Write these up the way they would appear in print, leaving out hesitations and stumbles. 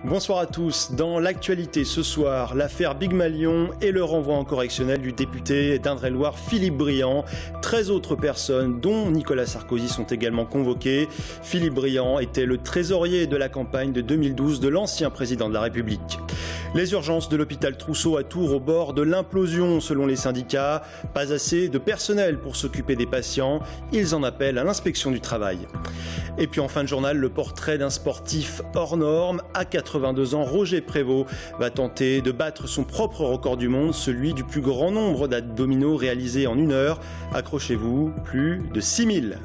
Bonsoir à tous. Dans l'actualité ce soir, l'affaire Big Malion et le renvoi en correctionnel du député d'Indre-et-Loire Philippe Briand. 13 autres personnes, dont Nicolas Sarkozy, sont également convoquées. Philippe Briand était le trésorier de la campagne de 2012 de l'ancien président de la République. Les urgences de l'hôpital Trousseau à Tours au bord de l'implosion selon les syndicats. Pas assez de personnel pour s'occuper des patients. Ils en appellent à l'inspection du travail. Et puis en fin de journal, le portrait d'un sportif hors norme. À 82 ans, Roger Prévost va tenter de battre son propre record du monde, celui du plus grand nombre d'abdominaux réalisés en 1 heure. Accrochez-vous, plus de 6000.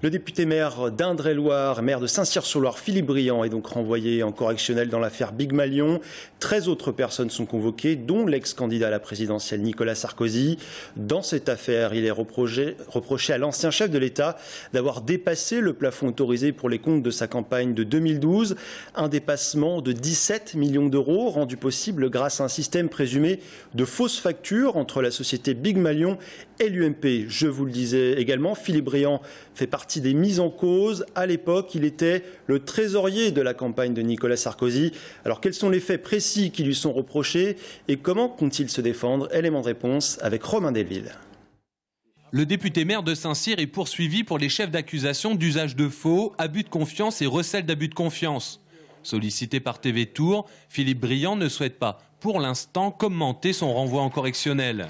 Le député maire d'Indre-et-Loire, maire de Saint-Cyr-sur-Loire, Philippe Briand, est donc renvoyé en correctionnel dans l'affaire Big Malion. 13 autres personnes sont convoquées, dont l'ex-candidat à la présidentielle Nicolas Sarkozy. Dans cette affaire, il est reproché à l'ancien chef de l'État d'avoir dépassé le plafond autorisé pour les comptes de sa campagne de 2012. Un dépassement de 17 millions d'euros rendu possible grâce à un système présumé de fausses factures entre la société Big Malion et l'UMP. Je vous le disais également, Philippe Briand fait partie des mises en cause. À l'époque, il était le trésorier de la campagne de Nicolas Sarkozy. Alors, quels sont les faits précis qui lui sont reprochés et comment compte-t-il se défendre? Élément de réponse avec Romain Delville. Le député maire de Saint-Cyr est poursuivi pour les chefs d'accusation d'usage de faux, abus de confiance et recel d'abus de confiance. Sollicité par TV Tours, Philippe Briand ne souhaite pas, pour l'instant, commenter son renvoi en correctionnel.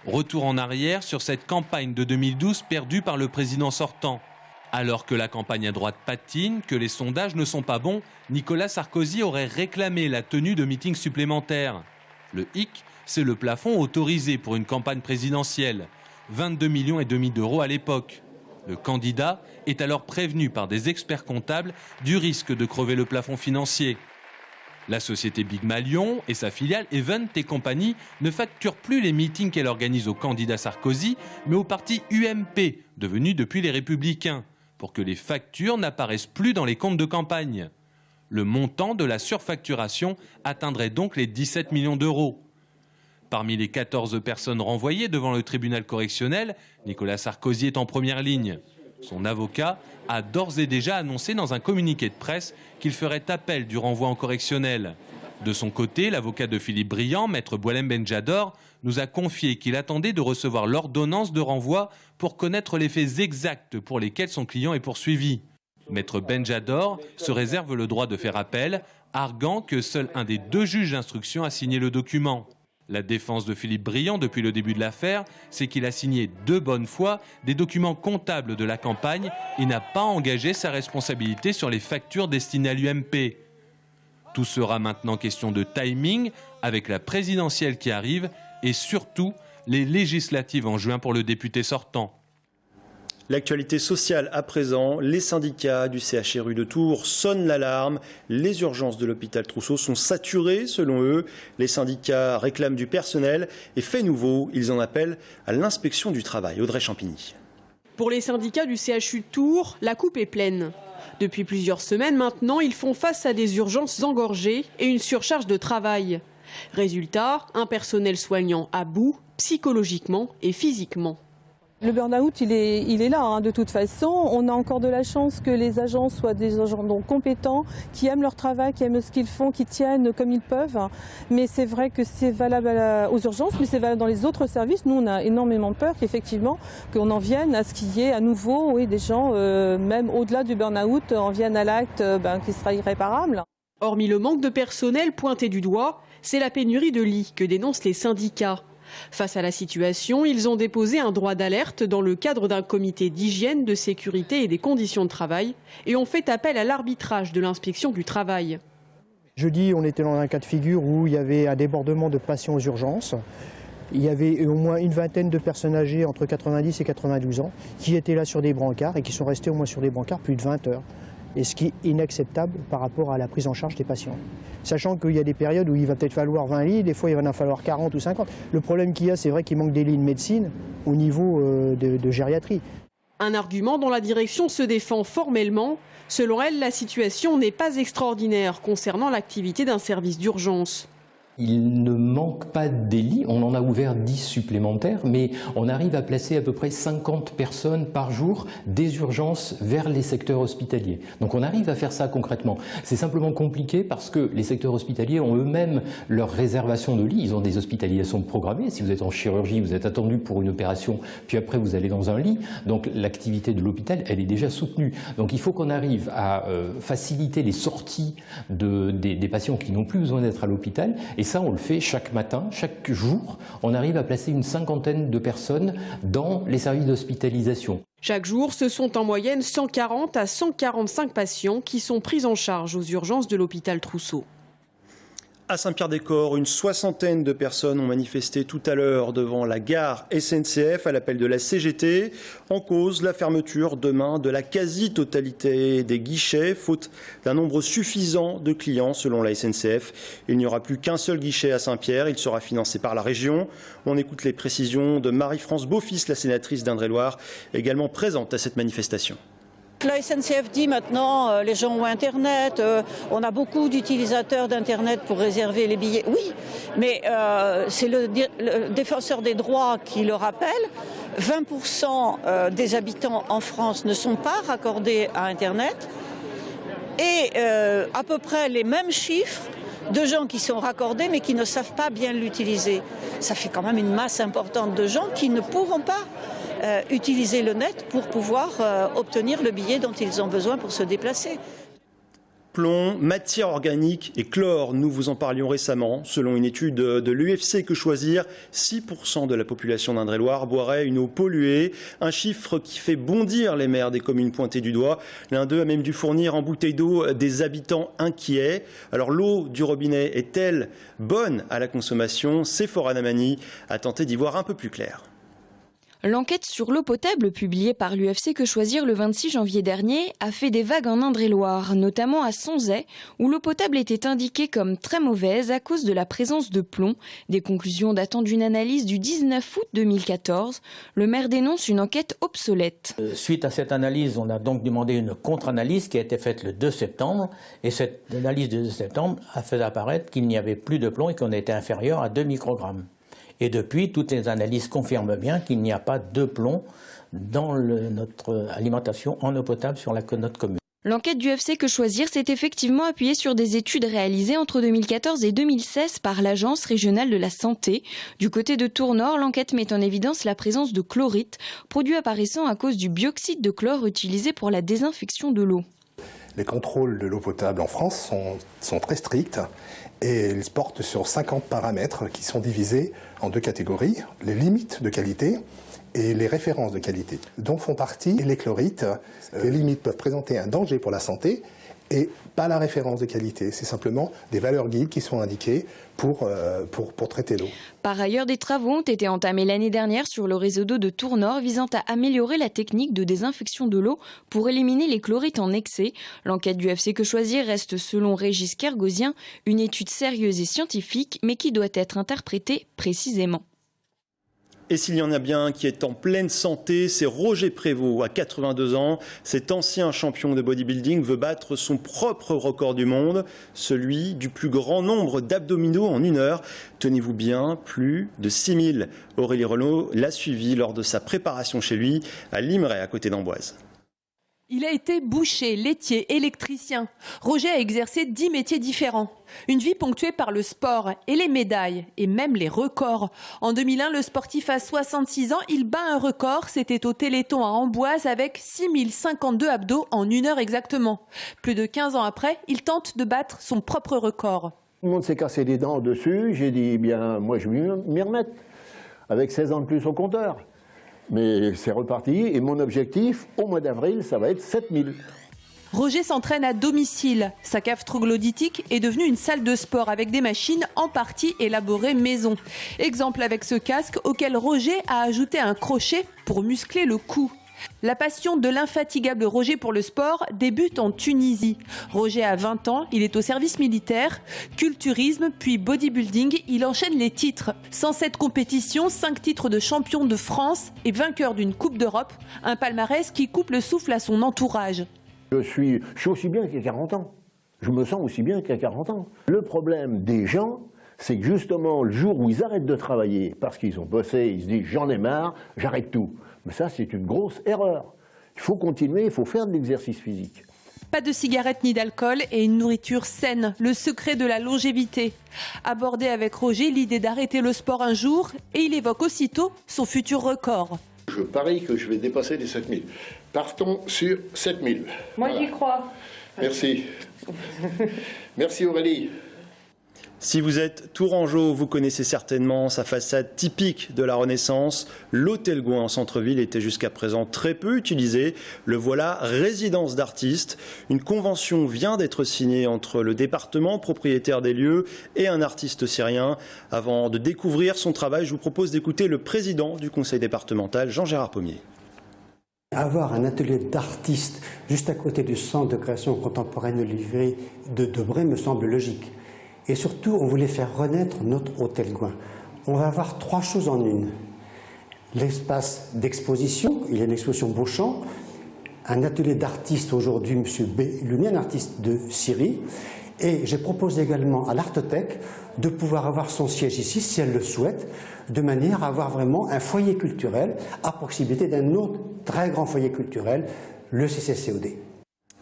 Retour en arrière sur cette campagne de 2012 perdue par le président sortant. Alors que la campagne à droite patine, que les sondages ne sont pas bons, Nicolas Sarkozy aurait réclamé la tenue de meetings supplémentaires. Le hic, c'est le plafond autorisé pour une campagne présidentielle. 22,5 millions d'euros à l'époque. Le candidat est alors prévenu par des experts comptables du risque de crever le plafond financier. La société Big Malion et sa filiale Event et compagnie ne facturent plus les meetings qu'elle organise au candidat Sarkozy, mais au parti UMP, devenu depuis les Républicains, pour que les factures n'apparaissent plus dans les comptes de campagne. Le montant de la surfacturation atteindrait donc les 17 millions d'euros. Parmi les 14 personnes renvoyées devant le tribunal correctionnel, Nicolas Sarkozy est en première ligne. Son avocat a d'ores et déjà annoncé dans un communiqué de presse qu'il ferait appel du renvoi en correctionnel. De son côté, l'avocat de Philippe Briand, maître Boualem Benjador, nous a confié qu'il attendait de recevoir l'ordonnance de renvoi pour connaître les faits exacts pour lesquels son client est poursuivi. Maître Benjador se réserve le droit de faire appel, arguant que seul un des 2 juges d'instruction a signé le document. La défense de Philippe Briand depuis le début de l'affaire, c'est qu'il a signé de bonne foi des documents comptables de la campagne et n'a pas engagé sa responsabilité sur les factures destinées à l'UMP. Tout sera maintenant question de timing avec la présidentielle qui arrive et surtout les législatives en juin pour le député sortant. L'actualité sociale à présent, les syndicats du CHRU de Tours sonnent l'alarme. Les urgences de l'hôpital Trousseau sont saturées selon eux. Les syndicats réclament du personnel et fait nouveau, ils en appellent à l'inspection du travail. Audrey Champigny. Pour les syndicats du CHU de Tours, la coupe est pleine. Depuis plusieurs semaines maintenant, ils font face à des urgences engorgées et une surcharge de travail. Résultat, un personnel soignant à bout, psychologiquement et physiquement. Le burn-out, il est là, de toute façon. On a encore de la chance que les agents soient des agents donc compétents, qui aiment leur travail, qui aiment ce qu'ils font, qui tiennent comme ils peuvent. Mais c'est vrai que c'est valable aux urgences, mais c'est valable dans les autres services. Nous, on a énormément peur qu'effectivement, qu'on en vienne à ce qu'il y ait à nouveau des gens, même au-delà du burn-out, en viennent à l'acte qui sera irréparable. Hormis le manque de personnel pointé du doigt, c'est la pénurie de lits que dénoncent les syndicats. Face à la situation, ils ont déposé un droit d'alerte dans le cadre d'un comité d'hygiène, de sécurité et des conditions de travail et ont fait appel à l'arbitrage de l'inspection du travail. Jeudi, on était dans un cas de figure où il y avait un débordement de patients aux urgences. Il y avait au moins une vingtaine de personnes âgées entre 90 et 92 ans qui étaient là sur des brancards et qui sont restés au moins sur des brancards plus de 20 heures. Et ce qui est inacceptable par rapport à la prise en charge des patients. Sachant qu'il y a des périodes où il va peut-être falloir 20 lits, des fois il va en falloir 40 ou 50. Le problème qu'il y a, c'est vrai qu'il manque des lits de médecine au niveau de gériatrie. Un argument dont la direction se défend formellement. Selon elle, la situation n'est pas extraordinaire concernant l'activité d'un service d'urgence. Il ne manque pas des lits, on en a ouvert 10 supplémentaires, mais on arrive à placer à peu près 50 personnes par jour des urgences vers les secteurs hospitaliers. Donc on arrive à faire ça concrètement. C'est simplement compliqué parce que les secteurs hospitaliers ont eux-mêmes leur réservation de lits, ils ont des hospitalisations programmées. Si vous êtes en chirurgie, vous êtes attendu pour une opération, puis après vous allez dans un lit. Donc l'activité de l'hôpital, elle est déjà soutenue. Donc il faut qu'on arrive à faciliter les sorties des patients qui n'ont plus besoin d'être à l'hôpital. Et ça, on le fait chaque matin, chaque jour. On arrive à placer une cinquantaine de personnes dans les services d'hospitalisation. Chaque jour, ce sont en moyenne 140 à 145 patients qui sont pris en charge aux urgences de l'hôpital Trousseau. À Saint-Pierre-des-Corps, une soixantaine de personnes ont manifesté tout à l'heure devant la gare SNCF à l'appel de la CGT. En cause, la fermeture demain de la quasi-totalité des guichets, faute d'un nombre suffisant de clients selon la SNCF. Il n'y aura plus qu'un seul guichet à Saint-Pierre, il sera financé par la région. On écoute les précisions de Marie-France Beaufils, la sénatrice d'Indre-et-Loire, également présente à cette manifestation. La SNCF dit maintenant les gens ont Internet, on a beaucoup d'utilisateurs d'Internet pour réserver les billets. Oui, mais c'est le défenseur des droits qui le rappelle. 20% des habitants en France ne sont pas raccordés à Internet et à peu près les mêmes chiffres de gens qui sont raccordés mais qui ne savent pas bien l'utiliser. Ça fait quand même une masse importante de gens qui ne pourront pas utiliser le net pour pouvoir obtenir le billet dont ils ont besoin pour se déplacer. Plomb, matière organique et chlore, nous vous en parlions récemment. Selon une étude de l'UFC Que Choisir, 6% de la population d'Indre-et-Loire boirait une eau polluée. Un chiffre qui fait bondir les maires des communes pointées du doigt. L'un d'eux a même dû fournir en bouteille d'eau des habitants inquiets. Alors l'eau du robinet est-elle bonne à la consommation? Sephora Namani a tenté d'y voir un peu plus clair. L'enquête sur l'eau potable publiée par l'UFC Que Choisir le 26 janvier dernier a fait des vagues en Indre-et-Loire, notamment à Sonzay, où l'eau potable était indiquée comme très mauvaise à cause de la présence de plomb. Des conclusions datant d'une analyse du 19 août 2014. Le maire dénonce une enquête obsolète. Suite à cette analyse, on a donc demandé une contre-analyse qui a été faite le 2 septembre. Et cette analyse du 2 septembre a fait apparaître qu'il n'y avait plus de plomb et qu'on était inférieur à 2 microgrammes. Et depuis, toutes les analyses confirment bien qu'il n'y a pas de plomb dans notre alimentation en eau potable sur notre commune. L'enquête du UFC Que Choisir s'est effectivement appuyée sur des études réalisées entre 2014 et 2016 par l'Agence régionale de la santé. Du côté de Tours-Nord, l'enquête met en évidence la présence de chlorite, produit apparaissant à cause du bioxyde de chlore utilisé pour la désinfection de l'eau. Les contrôles de l'eau potable en France sont très stricts et ils portent sur 50 paramètres qui sont divisés en 2 catégories, les limites de qualité et les références de qualité, dont font partie les chlorites. Les limites peuvent présenter un danger pour la santé et pas la référence de qualité. C'est simplement des valeurs guides qui sont indiquées pour traiter l'eau. Par ailleurs, des travaux ont été entamés l'année dernière sur le réseau d'eau de Tours-Nord visant à améliorer la technique de désinfection de l'eau pour éliminer les chlorites en excès. L'enquête du UFC Que Choisir reste, selon Régis Kergosien, une étude sérieuse et scientifique, mais qui doit être interprétée précisément. Et s'il y en a bien qui est en pleine santé, c'est Roger Prévost, à 82 ans. Cet ancien champion de bodybuilding veut battre son propre record du monde, celui du plus grand nombre d'abdominaux en 1 heure. Tenez-vous bien, plus de 6000. Aurélie Renaud l'a suivi lors de sa préparation chez lui, à Limeray, à côté d'Amboise. Il a été boucher, laitier, électricien. Roger a exercé 10 métiers différents. Une vie ponctuée par le sport et les médailles, et même les records. En 2001, le sportif a 66 ans, il bat un record. C'était au Téléthon à Amboise avec 6052 abdos en 1 heure exactement. Plus de 15 ans après, il tente de battre son propre record. Tout le monde s'est cassé les dents dessus. J'ai dit, bien, moi je vais m'y remettre. Avec 16 ans de plus au compteur. Mais c'est reparti et mon objectif, au mois d'avril, ça va être 7000. Roger s'entraîne à domicile. Sa cave troglodytique est devenue une salle de sport avec des machines en partie élaborées maison. Exemple avec ce casque auquel Roger a ajouté un crochet pour muscler le cou. La passion de l'infatigable Roger pour le sport débute en Tunisie. Roger a 20 ans, il est au service militaire, culturisme puis bodybuilding, il enchaîne les titres. 107 compétitions, 5 titres de champion de France et vainqueur d'une Coupe d'Europe, un palmarès qui coupe le souffle à son entourage. Je suis aussi bien qu'à 40 ans. Je me sens aussi bien qu'à 40 ans. Le problème des gens, c'est que justement, le jour où ils arrêtent de travailler, parce qu'ils ont bossé, ils se disent « j'en ai marre, j'arrête tout ». Mais ça, c'est une grosse erreur. Il faut continuer, il faut faire de l'exercice physique. Pas de cigarettes ni d'alcool et une nourriture saine, le secret de la longévité. Abordé avec Roger l'idée d'arrêter le sport un jour et il évoque aussitôt son futur record. Je parie que je vais dépasser les 7000. Partons sur 7000. Moi j'y crois. Merci. Merci Aurélie. Si vous êtes tourangeau, vous connaissez certainement sa façade typique de la Renaissance. L'hôtel Gouin en centre-ville était jusqu'à présent très peu utilisé. Le voilà, résidence d'artistes. Une convention vient d'être signée entre le département propriétaire des lieux et un artiste syrien. Avant de découvrir son travail, je vous propose d'écouter le président du conseil départemental, Jean-Gérard Pommier. Avoir un atelier d'artistes juste à côté du centre de création contemporaine Olivier de Debré me semble logique. Et surtout, on voulait faire renaître notre hôtel Gouin. On va avoir 3 choses en une. L'espace d'exposition, il y a une exposition Beauchamp, un atelier d'artistes aujourd'hui, M. Bellouni, un artiste de Syrie, et j'ai proposé également à l'Artothèque de pouvoir avoir son siège ici, si elle le souhaite, de manière à avoir vraiment un foyer culturel à proximité d'un autre très grand foyer culturel, le CCCOD.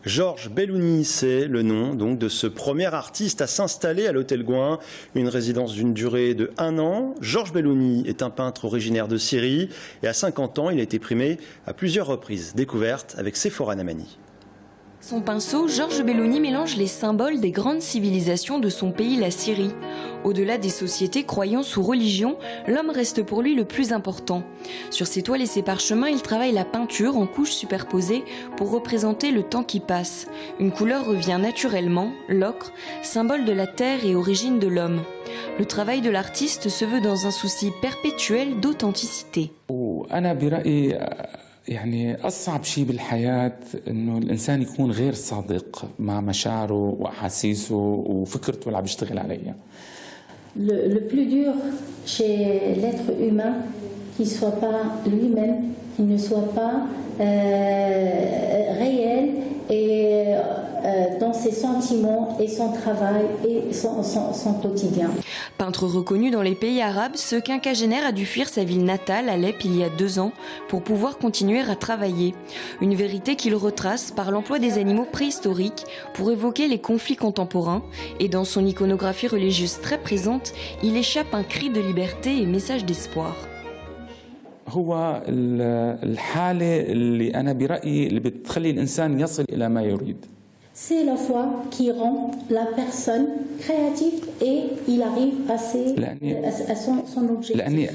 Georges Bellouni, c'est le nom donc de ce premier artiste à s'installer à l'hôtel Gouin, une résidence d'une durée de 1 an. Georges Bellouni est un peintre originaire de Syrie et à 50 ans, il a été primé à plusieurs reprises. Découverte avec Sephora Namani. Son pinceau, Georges Bellouni mélange les symboles des grandes civilisations de son pays, la Syrie. Au-delà des sociétés croyances ou religions, l'homme reste pour lui le plus important. Sur ses toiles et ses parchemins, il travaille la peinture en couches superposées pour représenter le temps qui passe. Une couleur revient naturellement, l'ocre, symbole de la terre et origine de l'homme. Le travail de l'artiste se veut dans un souci perpétuel d'authenticité. يعني أصعب شيء بالحياة إنه الإنسان يكون غير صادق مع مشاعره وأحاسيسه وفكرته اللي عم يشتغل عليها. Le plus dur chez l'être humain, qu'il ne soit pas lui-même, qu'il ne soit pas réel et dans ses sentiments et son travail et son quotidien. Peintre reconnu dans les pays arabes, ce quinquagénaire a dû fuir sa ville natale, Alep, il y a 2 ans, pour pouvoir continuer à travailler. Une vérité qu'il retrace par l'emploi des animaux préhistoriques pour évoquer les conflits contemporains. Et dans son iconographie religieuse très présente, il échappe un cri de liberté et message d'espoir. هو الحالة اللي أنا برأيي اللي بتخلي الإنسان يصل إلى ما يريد. C'est la foi qui rend la personne créative et il arrive à son objectif. لأني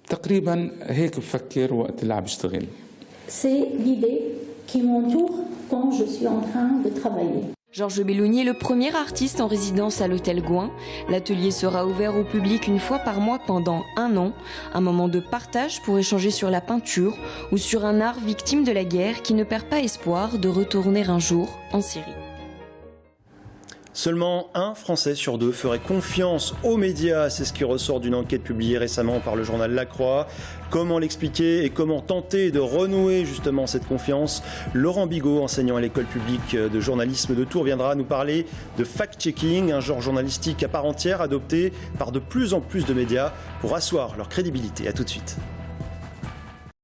تقريبا هيك بفكر وقت اللي عم بشتغل. C'est l'idée qui m'entoure quand je suis en train de travailler. Georges Bellouni est le premier artiste en résidence à l'hôtel Gouin. L'atelier sera ouvert au public 1 fois par mois pendant 1 an. Un moment de partage pour échanger sur la peinture ou sur un art victime de la guerre qui ne perd pas espoir de retourner un jour en Syrie. Seulement 1 Français sur 2 ferait confiance aux médias. C'est ce qui ressort d'une enquête publiée récemment par le journal La Croix. Comment l'expliquer et comment tenter de renouer justement cette confiance? Laurent Bigot, enseignant à l'école publique de journalisme de Tours, viendra nous parler de fact-checking, un genre journalistique à part entière adopté par de plus en plus de médias pour asseoir leur crédibilité. A tout de suite.